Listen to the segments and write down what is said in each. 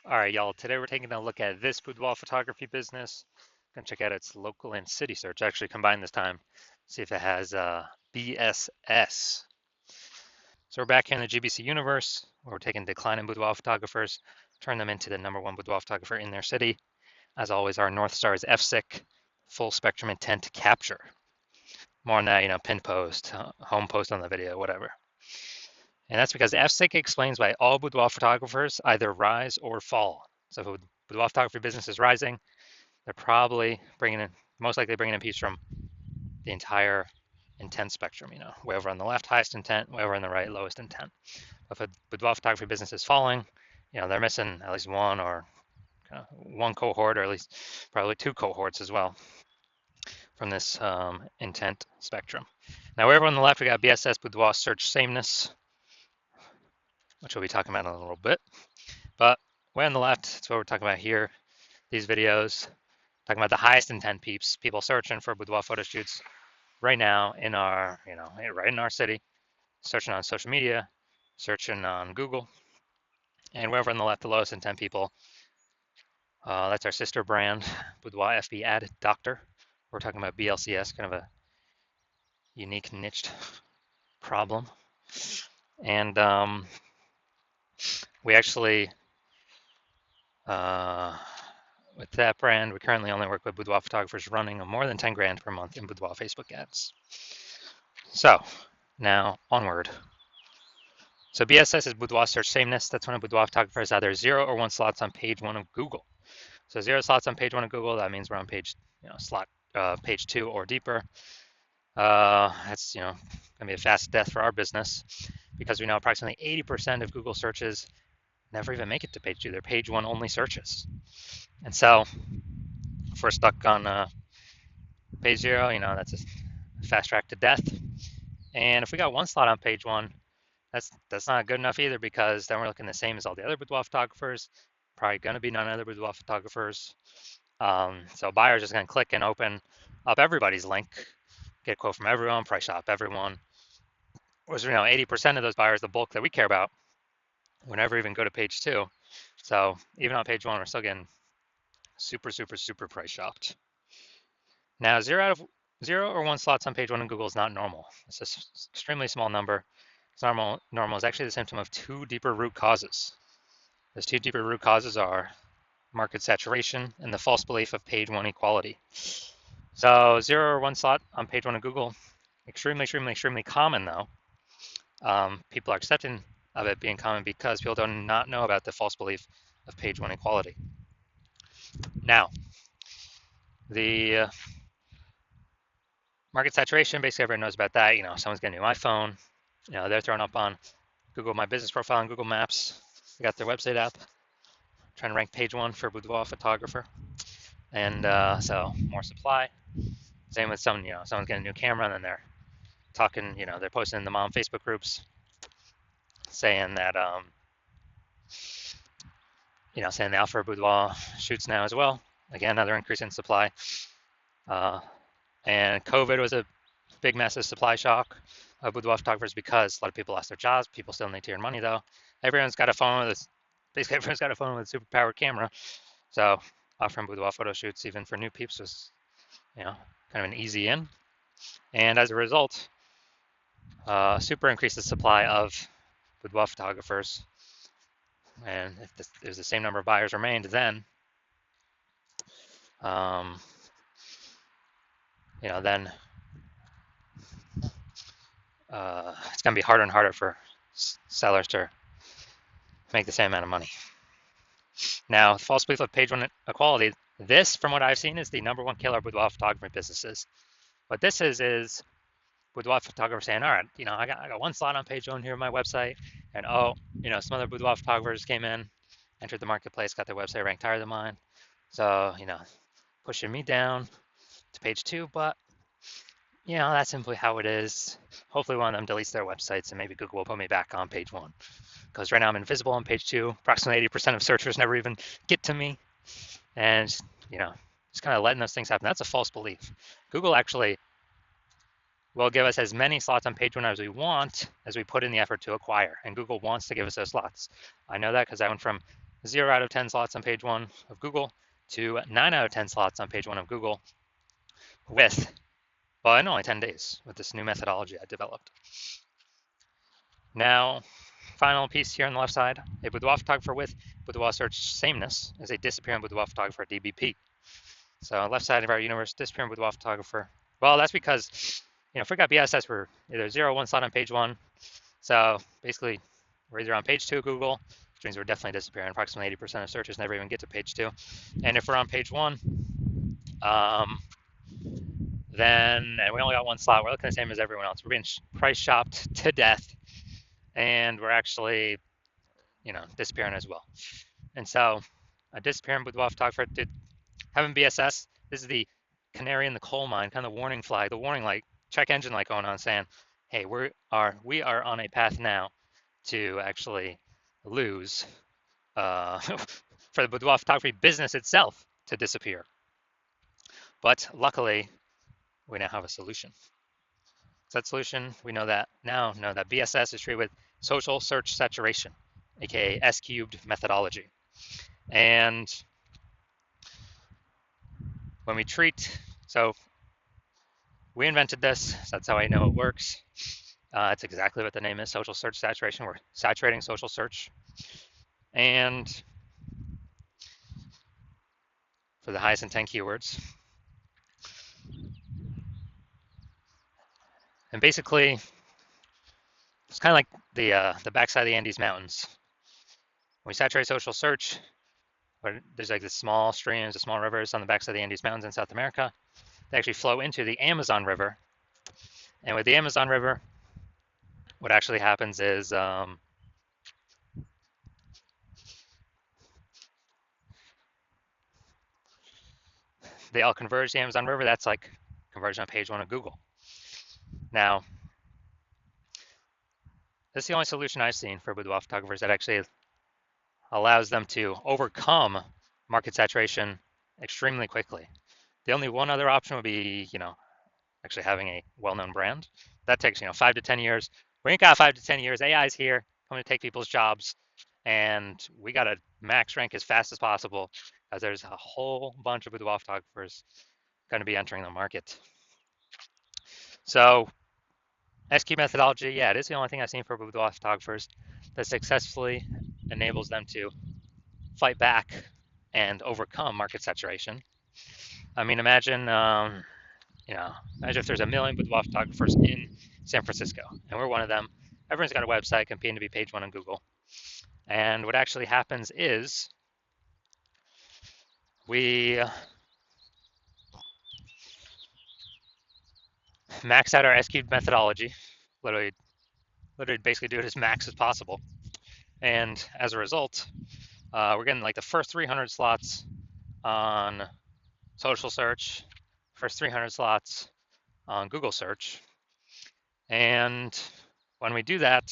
All right, y'all. Today we're taking a look at this boudoir photography business. Gonna check out its local and city search. Actually, combined this time. See if it has BSS. So we're back here in the GBC universe, where we're taking declining boudoir photographers, turn them into the #1 boudoir photographer in their city. As always, our North Star is FSIC, full spectrum intent capture. More on that, pin post, home post on the video, whatever. And that's because FSIC explains why all boudoir photographers either rise or fall. So if a boudoir photography business is rising, they're probably most likely bringing in peeps from the entire intent spectrum, way over on the left, highest intent, way over on the right, lowest intent. If a boudoir photography business is falling, they're missing at least one cohort, or at least probably two cohorts as well from this intent spectrum. Now, way over on the left, we got BSS Boudoir Search Sameness, which we'll be talking about in a little bit. But way on the left, that's what we're talking about here. These videos, talking about the highest intent peeps, people searching for boudoir photo shoots right now in our, right in our city, searching on social media, searching on Google. And wherever on the left, the lowest intent people, that's our sister brand, Boudoir FB Ad Doctor. We're talking about BLCS, kind of a unique niched problem. And we actually, with that brand, we currently only work with boudoir photographers running more than 10 grand per month in boudoir Facebook ads. So now onward. So BSS is boudoir search sameness. That's when a boudoir photographer has either 0 or 1 slots on page 1 of Google. So 0 slots on page 1 of Google, that means we're on page 2 or deeper. That's gonna be a fast death for our business, because we know approximately 80% of Google searches never even make it to page 2. They're page 1 only searches. And so if we're stuck on page 0, that's a fast track to death. And if we got 1 slot on page 1, that's not good enough either, because then we're looking the same as all the other boudoir photographers. Probably going to be none other boudoir photographers. So buyers just going to click and open up everybody's link, get a quote from everyone, price shop everyone. Whereas 80% of those buyers, the bulk that we care about, would never even go to page 2. So even on page 1, we're still getting super, super, super price shopped. Now, 0 or 1 slots on page 1 in Google is not normal. It's an extremely small number. It's normal is actually the symptom of 2 deeper root causes. Those 2 deeper root causes are market saturation and the false belief of page 1 equality. So 0 or 1 slot on page 1 of Google, extremely, extremely, extremely common though. People are accepting of it being common because people do not know about the false belief of page 1 equality. Now, the market saturation, basically everyone knows about that. Someone's getting a new iPhone, they're throwing up on Google My Business profile and Google Maps. They got their website app, trying to rank page 1 for boudoir photographer. And so more supply. Same with someone's getting a new camera, and then they're talking, they're posting in the mom Facebook groups saying that, saying they offer boudoir shoots now as well. Again, another increase in supply. And COVID was a big, massive supply shock of boudoir photographers, because a lot of people lost their jobs. People still need to earn money though. Everyone's got a phone with basically everyone's got a phone with a super powered camera. So offering boudoir photo shoots, even for new peeps, was, kind of an easy in. And as a result, super increased the supply of boudoir photographers. And if there's the same number of buyers remained, then then it's going to be harder and harder for sellers to make the same amount of money. Now, false belief of page 1 equality, this, from what I've seen, is the #1 killer of boudoir photography businesses. What this is boudoir photographers saying, all right, I got 1 slot on page 1 here on my website, and some other boudoir photographers came in, entered the marketplace, got their website ranked higher than mine. So, pushing me down to page 2, but that's simply how it is. Hopefully one of them deletes their websites, and maybe Google will put me back on page 1. Because right now I'm invisible on page 2. Approximately 80% of searchers never even get to me. And, just kind of letting those things happen. That's a false belief. Google actually will give us as many slots on page 1 as we want, as we put in the effort to acquire. And Google wants to give us those slots. I know that because I went from 0 out of 10 slots on page 1 of Google to 9 out of 10 slots on page 1 of Google with, well, in only 10 days with this new methodology I developed. Now, final piece here on the left side, a boudoir photographer with boudoir search sameness is a disappearing boudoir photographer DBP. So left side of our universe, disappearing boudoir photographer. Well, that's because, if we got BSS, we're either 0 or 1 slot on page 1. So basically, we're either on page 2 of Google, which means we're definitely disappearing. Approximately 80% of searches never even get to page 2. And if we're on page 1, then and we only got 1 slot, we're looking the same as everyone else. We're being price shopped to death, and we're actually, disappearing as well. And so, a disappearing boudoir photographer did having BSS. This is the canary in the coal mine, kind of the warning flag, the warning light, check engine light going on, saying, "Hey, we are on a path now to actually lose for the boudoir photography business itself to disappear." But luckily, we now have a solution. So that solution, we know that BSS is treated with social search saturation, aka S-cubed methodology. And when we so we invented this, so that's how I know it works. It's exactly what the name is, social search saturation. We're saturating social search. And for the highest intent keywords. And basically, it's kind of like the backside of the Andes Mountains. When we saturate social search, there's like the small streams, the small rivers on the backside of the Andes Mountains in South America. They actually flow into the Amazon River. And with the Amazon River, what actually happens is they all converge the Amazon River. That's like conversion on page 1 of Google. Now, this is the only solution I've seen for boudoir photographers that actually allows them to overcome market saturation extremely quickly. The only one other option would be, actually having a well-known brand. That takes, 5 to 10 years. We ain't got 5 to 10 years. AI's here, coming to take people's jobs, and we got to max rank as fast as possible, as there's a whole bunch of boudoir photographers going to be entering the market. So, SQ methodology, yeah, it is the only thing I've seen for boudoir photographers that successfully enables them to fight back and overcome market saturation. I mean, imagine if there's a million boudoir photographers in San Francisco, and we're one of them. Everyone's got a website competing to be page 1 on Google. And what actually happens is we max out our S-cubed methodology, literally basically do it as max as possible. And as a result, we're getting like the first 300 slots on social search, first 300 slots on Google search. And when we do that,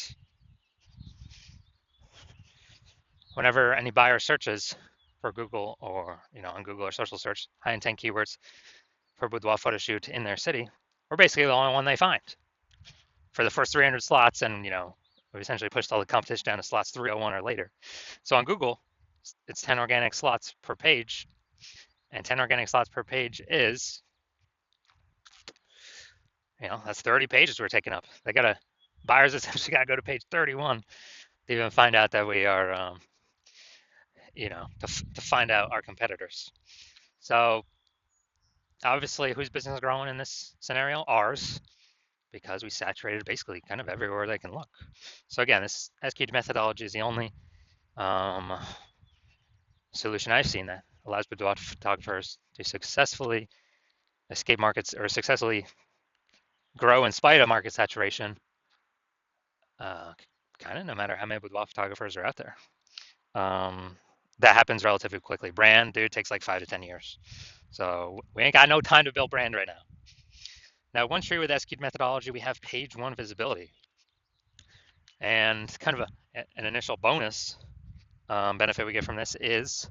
whenever any buyer searches for Google or, on Google or social search, high intent keywords for boudoir photo shoot in their city, we're basically the only one they find for the first 300 slots. And, we essentially pushed all the competition down to slots 301 or later. So on Google, it's 10 organic slots per page, and 10 organic slots per page is, that's 30 pages we're taking up. Buyers essentially got to go to page 31 to even find out that we are, to find out our competitors. So obviously, whose business is growing in this scenario? Ours, because we saturated basically kind of everywhere they can look. So again, this SQ methodology is the only solution I've seen that allows boudoir photographers to successfully escape markets or successfully grow in spite of market saturation, kind of no matter how many boudoir photographers are out there. That happens relatively quickly. Brand, dude, takes like 5 to 10 years. So we ain't got no time to build brand right now. Now, once you're with SQ methodology, we have page 1 visibility. And kind of an initial bonus benefit we get from this is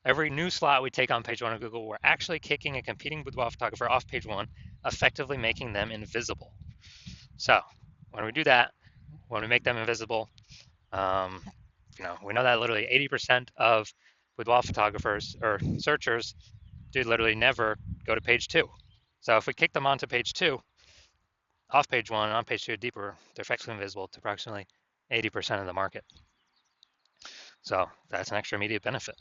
every new slot we take on page 1 of Google, we're actually kicking a competing boudoir photographer off page 1, effectively making them invisible. So when we do that, when we make them invisible, we know that literally 80% of boudoir photographers or searchers do literally never go to page 2. So if we kick them onto page 2, off page 1, on page 2, deeper, they're effectively invisible to approximately 80% of the market. So that's an extra immediate benefit.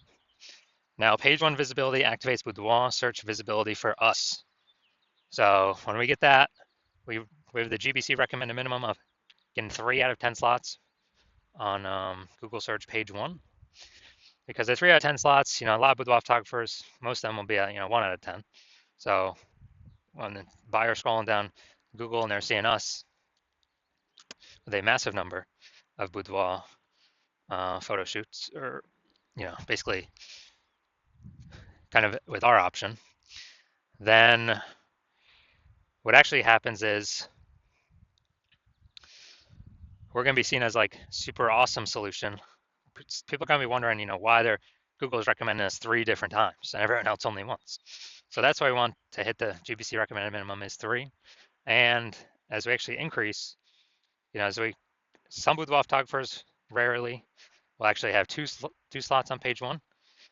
Now, page 1 visibility activates boudoir search visibility for us. So when we get that, we have the GBC recommended minimum of getting 3 out of 10 slots on Google search page 1. Because the 3 out of 10 slots, a lot of boudoir photographers, most of them will be at 1 out of 10. So when the buyer's scrolling down Google and they're seeing us with a massive number of boudoir photo shoots, or basically kind of with our option, then what actually happens is we're going to be seen as like super awesome solution. People are going to be wondering, why Google is recommending us 3 different times and everyone else only once. So that's why we want to hit the GBC recommended minimum is 3. And as we actually increase, some boudoir photographers rarely will actually have two slots on page 1.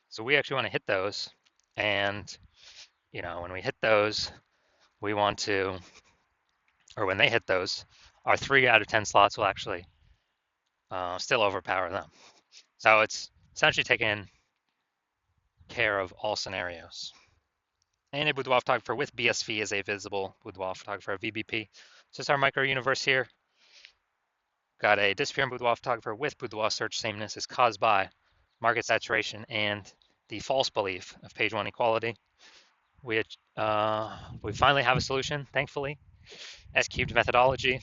So we actually want to hit those. And, when we hit those, we want to, or when they hit those, our 3 out of 10 slots will actually still overpower them. So it's essentially taking care of all scenarios. And a boudoir photographer with BSV is a visible boudoir photographer, VBP. So it's our micro universe here. Got a disappearing boudoir photographer with boudoir search sameness is caused by market saturation and the false belief of page 1 equality. We finally have a solution, thankfully. S-cubed methodology.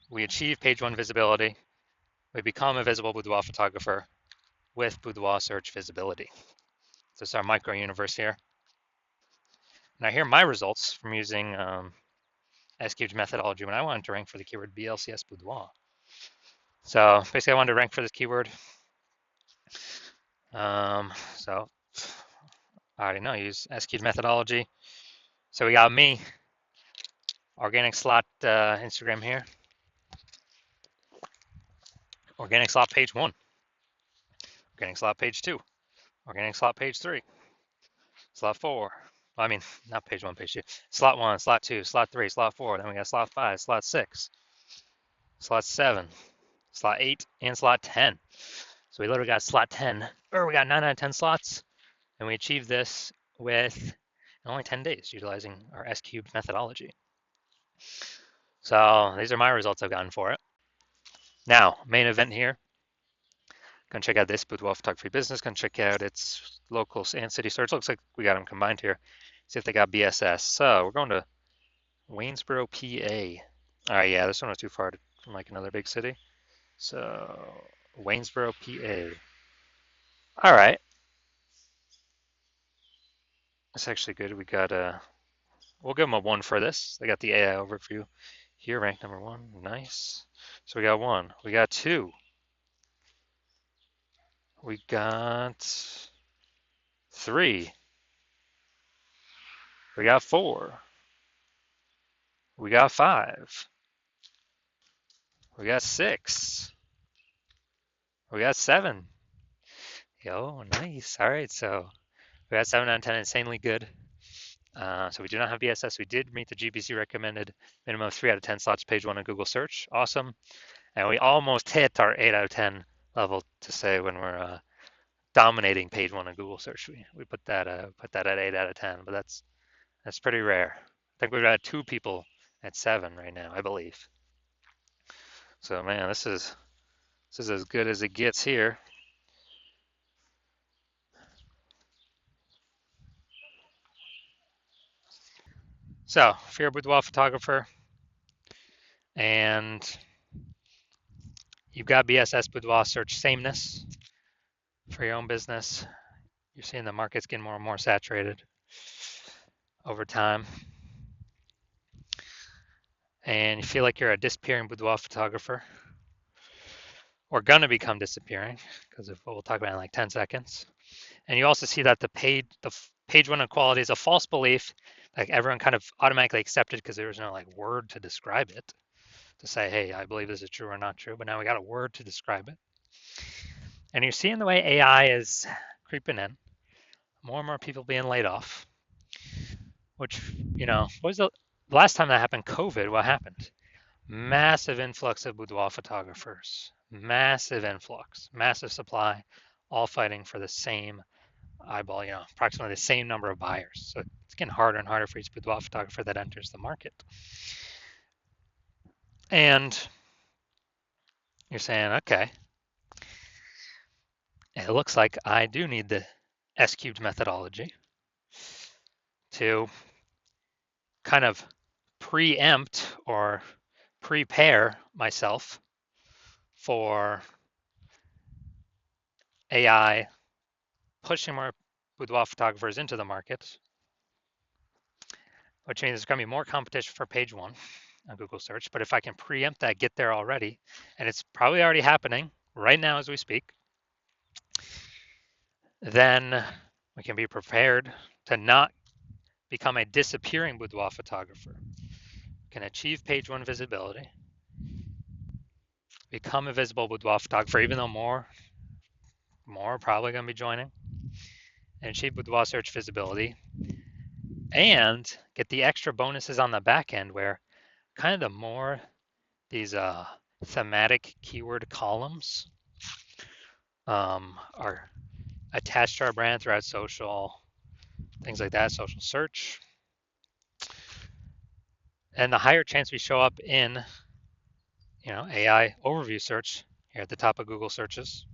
We achieve page 1 visibility. We become a visible boudoir photographer with boudoir search visibility. So it's our micro universe here. Now here are my results from using S-cubed methodology when I wanted to rank for the keyword BLCS boudoir. So basically I wanted to rank for this keyword. So I already know, use S-cubed methodology. So we got me, organic slot Instagram here. Organic slot page 1. Organic slot page 2. Organic slot page 3. Slot 4. Well, I mean, not page 1, page 2. Slot 1, slot 2, slot 3, slot 4. Then we got slot 5, slot 6, slot 7, slot 8, and slot 10. So we literally got slot 10, or we got 9 out of 10 slots, and we achieved this with only 10 days utilizing our S-cubed methodology. So these are my results I've gotten for it. Now, main event here. Gonna check out this boudoir photography business. Gonna check out its local and city search. Looks like we got them combined here. See if they got BSS. So we're going to Waynesboro, PA. All right, yeah, this one was too far from like another big city. So Waynesboro, PA. All right. That's actually good. We got we'll give them a 1 for this. They got the AI overview here, ranked number 1. Nice. So we got 1. We got 2. We got 3. We got 4. We got 5. We got 6. We got 7. Yo, nice. All right, so we got 7 out of 10, insanely good. So we do not have BSS. We did meet the GBC recommended minimum of 3 out of 10 slots, page 1 on Google search. Awesome. And we almost hit our 8 out of 10 level to say when we're dominating page 1 on Google search. We put that at 8 out of 10, but that's pretty rare. I think we've got 2 people at 7 right now, I believe. So man, this is as good as it gets here. So if you're a boudoir photographer and you've got BSS boudoir search sameness for your own business, you're seeing the market's getting more and more saturated over time. And you feel like you're a disappearing boudoir photographer, or gonna become disappearing, because of what we'll talk about in like 10 seconds. And you also see that the page 1 equality is a false belief. Like everyone kind of automatically accepted because there was no like word to describe it, to say, hey, I believe this is true or not true. But now we got a word to describe it. And you're seeing the way AI is creeping in, more and more people being laid off, which, what was the last time that happened? COVID, what happened? Massive influx of boudoir photographers, massive influx, massive supply, all fighting for the same eyeball, approximately the same number of buyers. So it's getting harder and harder for each boudoir photographer that enters the market. And you're saying, okay, it looks like I do need the S cubed methodology to kind of preempt or prepare myself for AI pushing more boudoir photographers into the market, which means there's going to be more competition for page one on Google search. But if I can preempt that, get there already, and it's probably already happening right now as we speak, then we can be prepared to not become a disappearing boudoir photographer. Can achieve page one visibility, become a visible boudoir photographer, even though more are probably going to be joining, and achieve boudoir search visibility, and get the extra bonuses on the back end where kind of the more these thematic keyword columns are attached to our brand throughout social, things like that, social search, and the higher chance we show up in AI overview search here at the top of Google searches,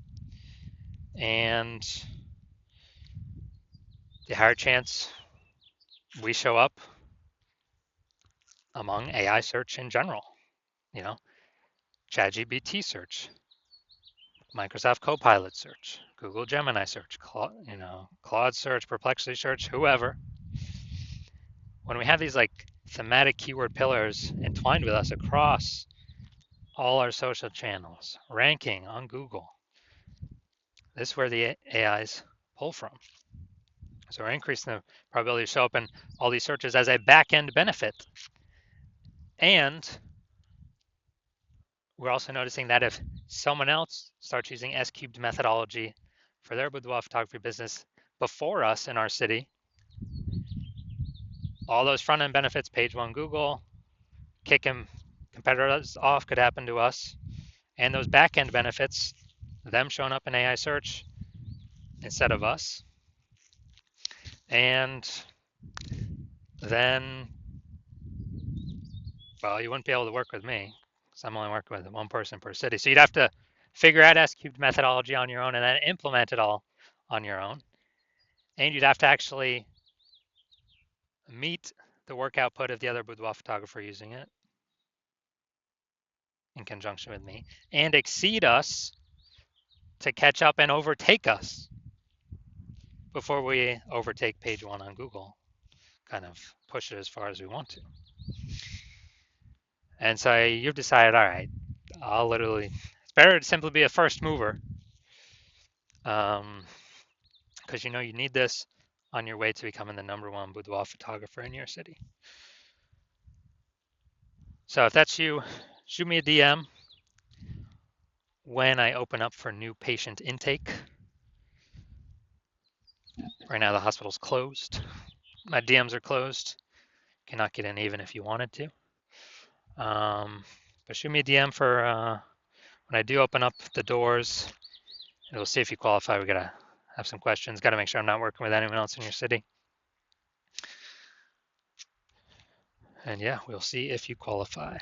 and the higher chance we show up among AI search in general, ChatGPT search, Microsoft Copilot search, Google Gemini search, Claude search, Perplexity search, whoever. When we have these like thematic keyword pillars entwined with us across all our social channels, ranking on Google, this is where the AIs pull from. So we're increasing the probability to show up in all these searches as a back-end benefit. And we're also noticing that if someone else starts using S-cubed methodology for their boudoir photography business before us in our city, all those front-end benefits, page one Google, kicking competitors off could happen to us. And those back-end benefits, them showing up in AI search instead of us. And then, well, you wouldn't be able to work with me because I'm only working with one person per city. So you'd have to figure out S-cubed methodology on your own and then implement it all on your own. And you'd have to actually meet the work output of the other boudoir photographer using it in conjunction with me and exceed us to catch up and overtake us before we overtake page one on Google, kind of push it as far as we want to. And so you've decided, all right, it's better to simply be a first mover because you need this on your way to becoming the #1 boudoir photographer in your city. So if that's you, shoot me a DM when I open up for new patient intake. Right now the hospital's closed. My DMs are closed. Cannot get in even if you wanted to. But shoot me a DM for when I do open up the doors, and we'll see if you qualify. We gotta have some questions. Gotta make sure I'm not working with anyone else in your city. And yeah, we'll see if you qualify.